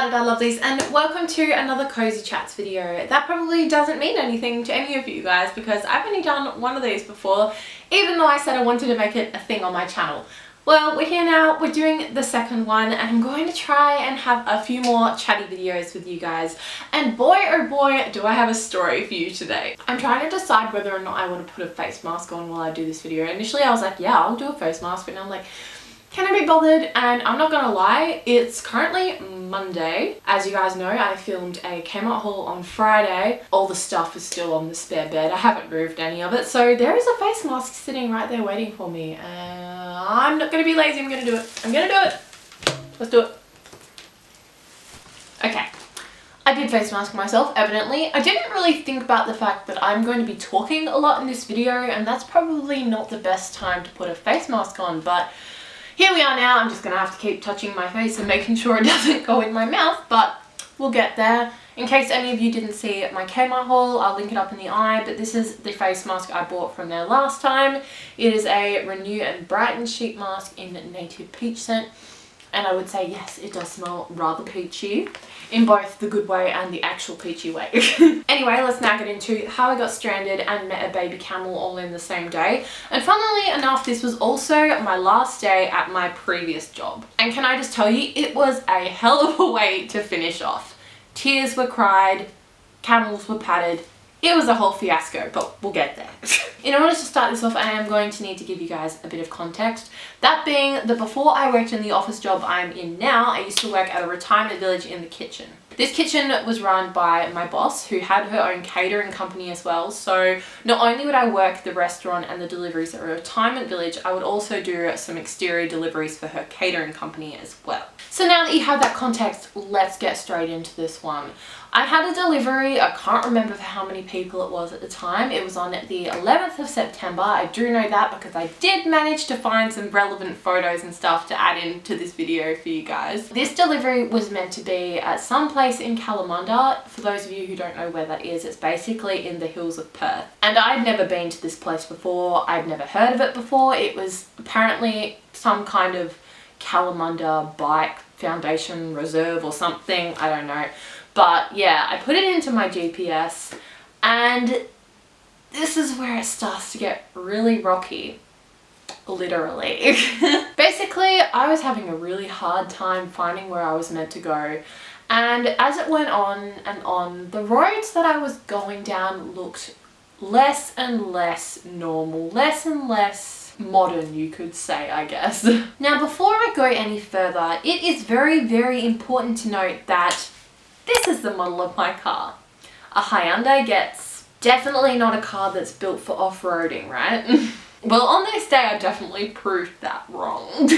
Ladada lovelies, and welcome to another Cozy Chats video. That probably doesn't mean anything to any of you guys because I've only done one of these before, even though I said I wanted to make it a thing on my channel. Well, we're here now, we're doing the second one, and I'm going to try and have a few more chatty videos with you guys. And boy oh boy do I have a story for you today. I'm trying to decide whether or not I want to put a face mask on while I do this video. Initially I was like, yeah, I'll do a face mask, but now I'm like, can I be bothered? And I'm not gonna lie, it's currently Monday. As you guys know, I filmed a CAMEL haul on Friday. All the stuff is still on the spare bed. I haven't moved any of it. So there is a face mask sitting right there waiting for me. I'm not gonna be lazy, I'm gonna do it. I'm gonna do it. Let's do it. Okay. I did face mask myself, evidently. I didn't really think about the fact that I'm going to be talking a lot in this video, and that's probably not the best time to put a face mask on, but here we are now. I'm just gonna have to keep touching my face and making sure it doesn't go in my mouth, but we'll get there. In case any of you didn't see my CAMEL haul, I'll link it up in the eye, but this is the face mask I bought from there last time. It is a Renew and Brighten sheet mask in Native Peach scent, and I would say yes, it does smell rather peachy in both the good way and the actual peachy way. Anyway, let's now get into how I got stranded and met a baby camel all in the same day. And funnily enough, this was also my last day at my previous job. And can I just tell you, it was a hell of a way to finish off. Tears were cried, camels were patted. It was a whole fiasco, but we'll get there. In order to start this off, I am going to need to give you guys a bit of context. That being that before I worked in the office job I'm in now, I used to work at a retirement village in the kitchen. This kitchen was run by my boss, who had her own catering company as well. So not only would I work the restaurant and the deliveries at a retirement village, I would also do some exterior deliveries for her catering company as well. So now that you have that context, let's get straight into this one. I had a delivery, I can't remember for how many people it was at the time. It was on the 11th of September. I do know that because I did manage to find some relevant photos and stuff to add into this video for you guys. This delivery was meant to be at some place in Kalamunda. For those of you who don't know where that is, it's basically in the hills of Perth. And I'd never been to this place before. I'd never heard of it before. It was apparently some kind of Kalamunda Bike Foundation Reserve or something. I don't know. But yeah, I put it into my GPS, and this is where it starts to get really rocky, literally. Basically, I was having a really hard time finding where I was meant to go, and as it went on and on, the roads that I was going down looked less and less normal, less and less modern, you could say, I guess. Now, before I go any further, it is very, very important to note that this is the model of my car. A Hyundai Getz. Definitely not a car that's built for off-roading, right? Well, on this day I definitely proved that wrong.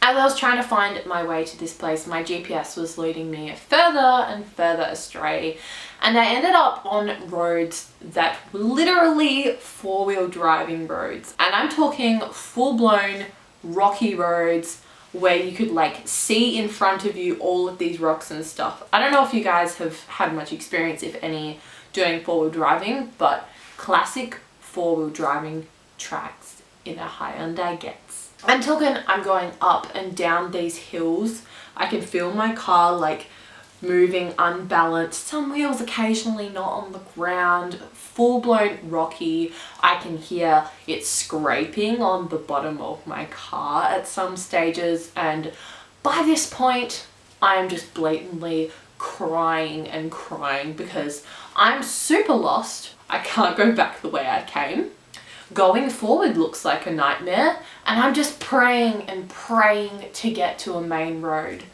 As I was trying to find my way to this place, my GPS was leading me further and further astray, and I ended up on roads that were literally four-wheel driving roads. And I'm talking full-blown rocky roads where you could like see in front of you all of these rocks and stuff. I don't know if you guys have had much experience, if any, doing four-wheel driving, but classic four-wheel driving tracks in a Hyundai Getz. I'm talking, I'm going up and down these hills. I can feel my car like moving unbalanced, some wheels occasionally not on the ground, full-blown rocky. I can hear it scraping on the bottom of my car at some stages, and by this point I am just blatantly crying and crying because I'm super lost. I can't go back the way I came. Going forward looks like a nightmare, and I'm just praying and praying to get to a main road.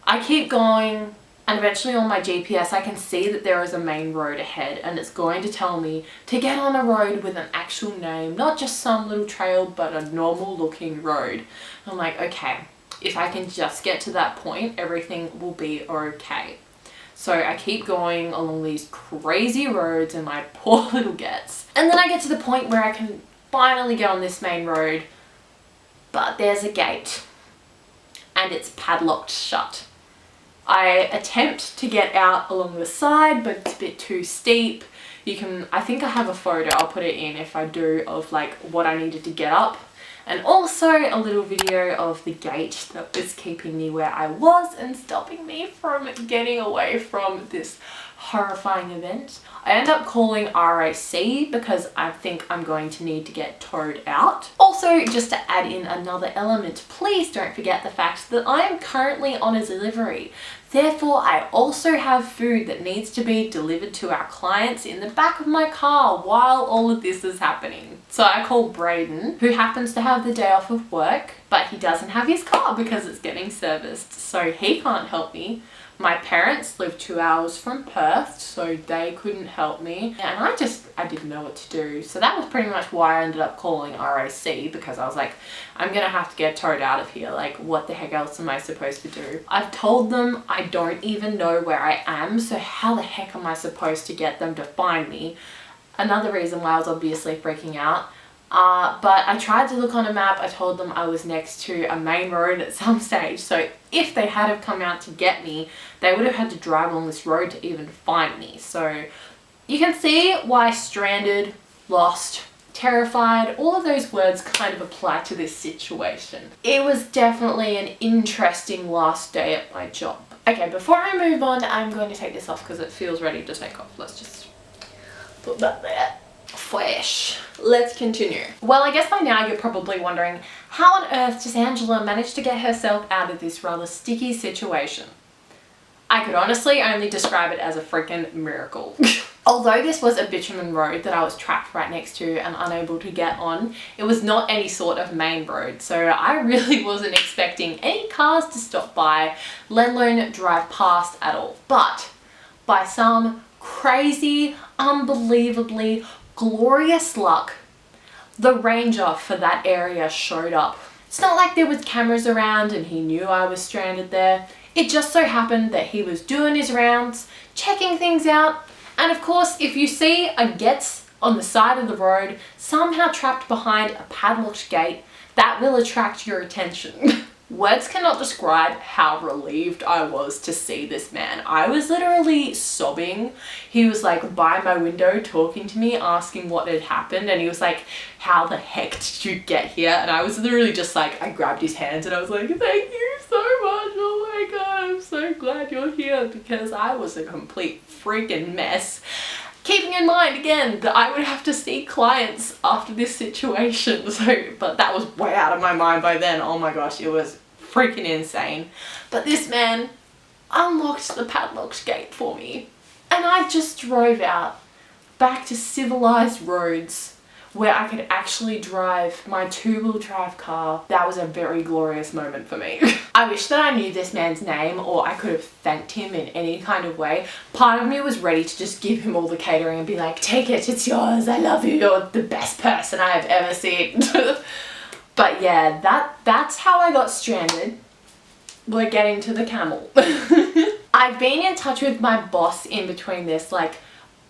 I keep going, and eventually on my GPS I can see that there is a main road ahead, and it's going to tell me to get on a road with an actual name, not just some little trail, but a normal looking road. And I'm like, okay, if I can just get to that point, everything will be okay. So I keep going along these crazy roads in my poor little Getz. And then I get to the point where I can finally get on this main road, but there's a gate and it's padlocked shut. I attempt to get out along the side, but it's a bit too steep. You can, I think I have a photo, I'll put it in if I do, of like what I needed to get up. and also a little video of the gate that was keeping me where I was and stopping me from getting away from this horrifying event. I end up calling RAC because I think I'm going to need to get towed out. Also, just to add in another element, please don't forget the fact that I am currently on a delivery. Therefore, I also have food that needs to be delivered to our clients in the back of my car while all of this is happening. So I call Braden, who happens to have the day off of work, but he doesn't have his car because it's getting serviced, so he can't help me. My parents live 2 hours from Perth, so they couldn't help me. And I didn't know what to do. So that was pretty much why I ended up calling RAC, because I was like, I'm gonna have to get towed out of here. Like, what the heck else am I supposed to do? I've told them I don't even know where I am, so how the heck am I supposed to get them to find me? Another reason why I was obviously freaking out. But I tried to look on a map. I told them I was next to a main road at some stage, so if they had have come out to get me, they would have had to drive along this road to even find me. So you can see why stranded, lost, terrified, all of those words kind of apply to this situation. It was definitely an interesting last day at my job. Okay, before I move on, I'm going to take this off because it feels ready to take off. Let's just put that there. Fresh. Let's continue. Well, I guess by now you're probably wondering, how on earth does Angela manage to get herself out of this rather sticky situation? I could honestly only describe it as a freaking miracle. Although this was a bitumen road that I was trapped right next to and unable to get on, it was not any sort of main road, so I really wasn't expecting any cars to stop by, let alone drive past at all. But by some crazy, unbelievably glorious luck, the ranger for that area showed up. It's not like there was cameras around and he knew I was stranded there. It just so happened that he was doing his rounds, checking things out, and of course, if you see a Gets on the side of the road, somehow trapped behind a padlocked gate, that will attract your attention. Words cannot describe how relieved I was to see this man. I was literally sobbing. He was like by my window talking to me, asking what had happened, and he was like, how the heck did you get here? And I was literally just like, I grabbed his hands and I was like, thank you so much, oh my god, I'm so glad you're here, because I was a complete freaking mess. Keeping in mind again that I would have to see clients after this situation, so, but that was way out of my mind by then. Oh my gosh, it was freaking insane. But this man unlocked the padlocked gate for me, and I just drove out back to civilized roads where I could actually drive my 2-wheel drive car. That was a very glorious moment for me. I wish that I knew this man's name, or I could have thanked him in any kind of way. Part of me was ready to just give him all the catering and be like, take it, it's yours, I love you, you're the best person I have ever seen. But yeah, that's how I got stranded. We're getting to the camel. I've been in touch with my boss in between this, like,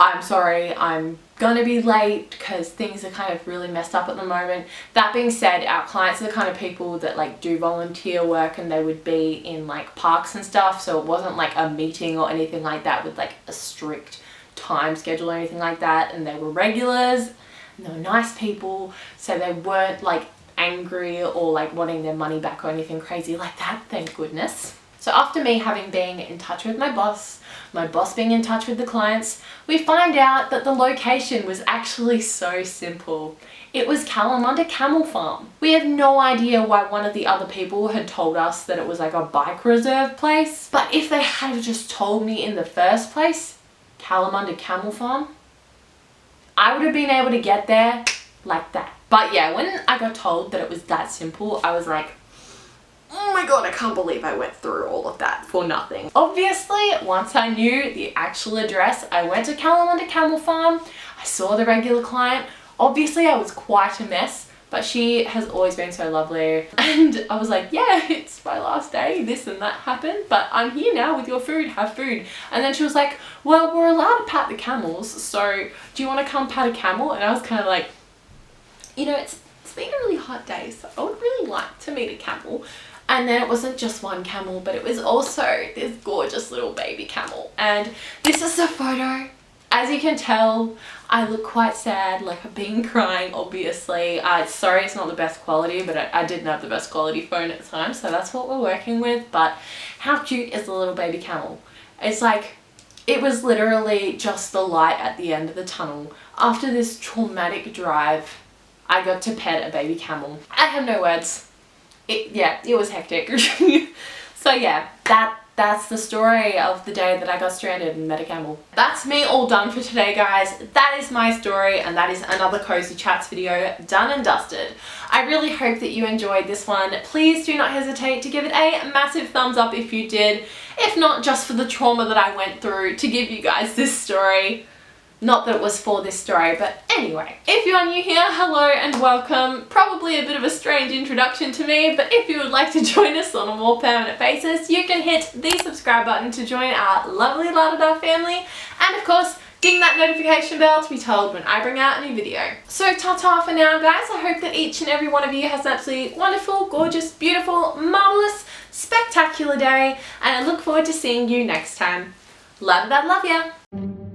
I'm sorry, I'm gonna be late because things are kind of really messed up at the moment. That being said, our clients are the kind of people that like do volunteer work, and they would be in like parks and stuff, so it wasn't like a meeting or anything like that with like a strict time schedule or anything like that, and they were regulars and they were nice people, so they weren't like angry or like wanting their money back or anything crazy like that, thank goodness. So after me having been in touch with my boss being in touch with the clients, we find out that the location was actually so simple. It was Kalamunda Camel Farm. We have no idea why one of the other people had told us that it was like a bike reserve place, but if they had just told me in the first place, Kalamunda Camel Farm, I would have been able to get there like that. But yeah, when I got told that it was that simple, I was like, oh my god, I can't believe I went through all of that for nothing. Obviously, once I knew the actual address, I went to Kalamunda Camel Farm, I saw the regular client. Obviously, I was quite a mess, but she has always been so lovely. And I was like, yeah, it's my last day, this and that happened, but I'm here now with your food, have food. And then she was like, well, we're allowed to pat the camels, so do you want to come pat a camel? And I was kind of like, you know, it's been a really hot day, so I would really like to meet a camel. And then it wasn't just one camel, but it was also this gorgeous little baby camel. And this is a photo As you can tell, I look quite sad, like I've been crying obviously. Sorry it's not the best quality, but I didn't have the best quality phone at the time, so that's what we're working with. But how cute is the little baby camel? It's like, it was literally just the light at the end of the tunnel. After this traumatic drive, I got to pet a baby camel. I have no words. It was hectic. So yeah, that's the story of the day that I got stranded and met a camel. That's me all done for today, guys. That is my story, and that is another Cozy Chats video done and dusted. I really hope that you enjoyed this one. Please do not hesitate to give it a massive thumbs up if you did. If not, just for the trauma that I went through to give you guys this story. Not that it was for this story, but anyway. If you are new here, hello and welcome. Probably a bit of a strange introduction to me, but if you would like to join us on a more permanent basis, you can hit the subscribe button to join our lovely Ladada family, and of course, ding that notification bell to be told when I bring out a new video. So ta-ta for now, guys. I hope that each and every one of you has an absolutely wonderful, gorgeous, beautiful, marvelous, spectacular day, and I look forward to seeing you next time. Ladada, love ya!